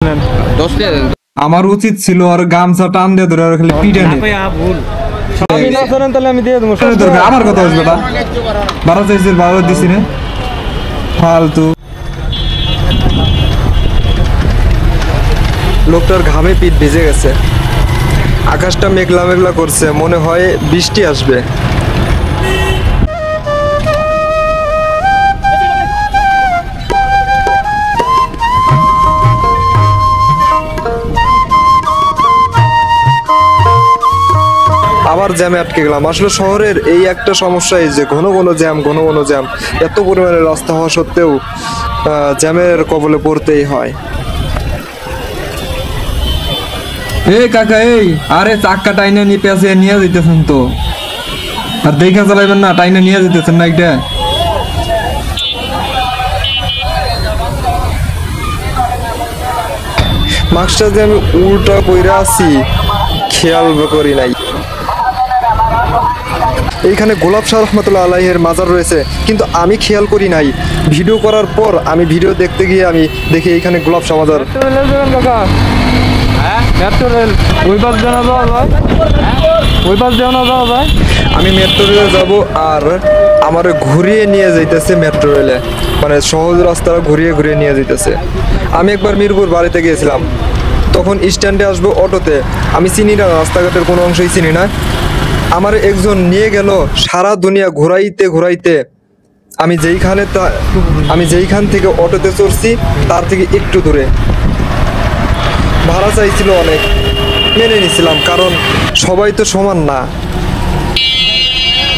নেন। আমার উচিত ছিল আর গামছা টান দিয়ে ধরে খালি পিটে নে। আপনি না করেন তাহলে আমি দিয়ে দেবো। আমার কথা হচ্ছে বেটা, বারো চাইছে বারো দিছি না, ফালতু। লোকটার ঘামে পিঠ ভিজে গেছে, আকাশটা মেঘলা মেঘলা করছে, মনে হয় বৃষ্টি আসবে। আবার জ্যামে আটকে গেলাম। আসলে শহরের এই একটা সমস্যাই যে ঘন ঘন জ্যাম, ঘন ঘন জ্যাম। এত পরিমাণে রাস্তা হওয়া সত্ত্বেও জ্যামের কবলে পড়তেই হয়। এই কাকা, এই আরে চাক্কা টাইনা নিয়ে পেঁচে নিয়ে যেতেছেন তো, আর দেখা চালাইবেন না, টাইনা নিয়ে যেতেছেন না একটা। মাস্কটা যে আমি উল্টা কইরা আছি খেয়াল করি নাই। এইখানে গোলাপ শাহ রহমতুল্লাহ আলাইহের মাজার রয়েছে, কিন্তু আমি খেয়াল করি নাই। ভিডিও করার পর আমি ভিডিও দেখতে গিয়ে আমি দেখি এইখানে গোলাপ শাহ মাজার। আমি মেট্রো রেলে যাবো, আর আমার ঘুরিয়ে নিয়ে যাইতেছে মেট্রো রেলে, মানে সহজ রাস্তাটা ঘুরিয়ে ঘুরিয়ে নিয়ে যাইতেছে। আমি একবার মিরপুর বাড়িতে গিয়েছিলাম, তখন স্ট্যান্ডে আসবো অটোতে, আমি চিনি না, রাস্তাঘাটের কোনো অংশই চিনি না। আমার একজন নিয়ে গেল সারা দুনিয়া ঘুরাইতে ঘুরাইতে। আমি যেইখান থেকে অটোতে চড়ছি তার থেকে একটু দূরে। ভাড়া চাইছিল অনেক, মেনে নিছিলাম, কারণ সবাই তো সমান না।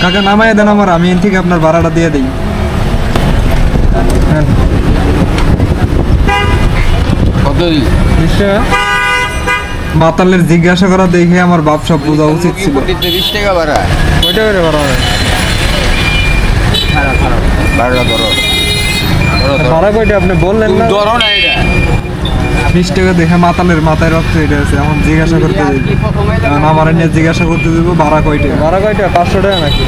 কাকা নামায় দেন আমার, আমি এন থেকে আপনার ভাড়াটা দিয়ে দিই। মাতালের জিজ্ঞাসা করা দেখে আমার বাপ সব বোঝা উচিত ছিল। 20 টাকা ভাড়া। কয়টা করে ভাড়া হয়? ভাড়া কয়টা আপনি বললেন না? 20 টাকা দেখে মাতালের মাথায় রক্ত এটা আছে, এখন জিজ্ঞাসা করতে যাই, আমার নিয়ে জিজ্ঞাসা করতে দিব ভাড়া কয়টা। ভাড়া কয়টা? 500 টাকা নাকি?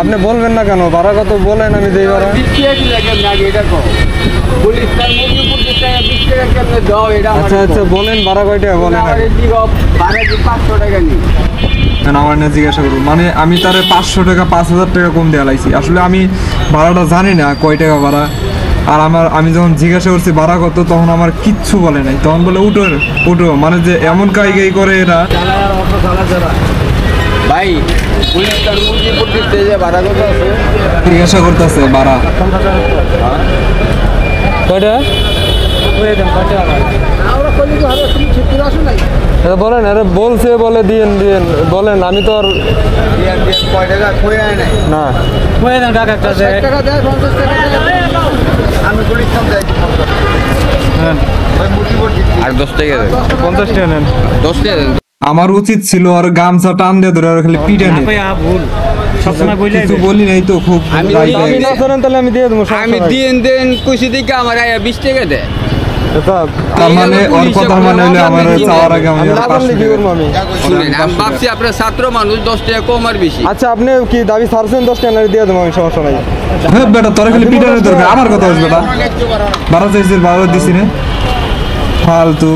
আপনি বলবেন না কেন? ভাড়া কত বলেন, আমি দেই ভাড়া। আচ্ছা আচ্ছা বলেন ভাড়া কয়টা বলেন। আমার নিয়ে জিজ্ঞাসা করবো মানে আমি তারে 500 টাকা 5000 টাকা কম দেওয়া লাইছি। আসলে আমি ভাড়াটা জানি না কয় টাকা ভাড়া। আর আমি যখন জিজ্ঞাসা করছি ভাড়া কত, তখন আমার কিচ্ছু বলে নাই, তখন বলে উঠো উঠো, মানে যে এমন কাইগাই করে এরা। ভাই জিজ্ঞাসা করতেছে ভাড়া কয়টা বলেন। আরে বলছে বলে দিয়েন দিয়েন বলেন, আমি তো আর না আর 10 টাকা দেন, 50 টাকা নেন। 10 টাকা দেন। আমার উচিত ছিল আর গামছা টান দিয়ে ধরে খালি পিটে নে। কিছু বলি নাই তো, খুব আপনি না করেন তাহলে আমি দিয়ে দেবো। আমি দেন কইছি দিকে আমার 20 টাকা দেন। তার মানে ওর কথা মানে হলে আমার চাওয়ার আগে আমি ভাবছি আপনার ছাত্র মানুষ 10 টাকা কম আর বেশি। আচ্ছা আপনি কি দাবি ছাড়ছেন? 10 টাকা দিয়ে দেবো আমি, সমস্যা নাই। হ্যাঁ বেটা, তোরা খালি পিটানোর দরকার, আমার কথা হচ্ছে বেটা, বারো চাইছে বারো দিছি না, ফালতু।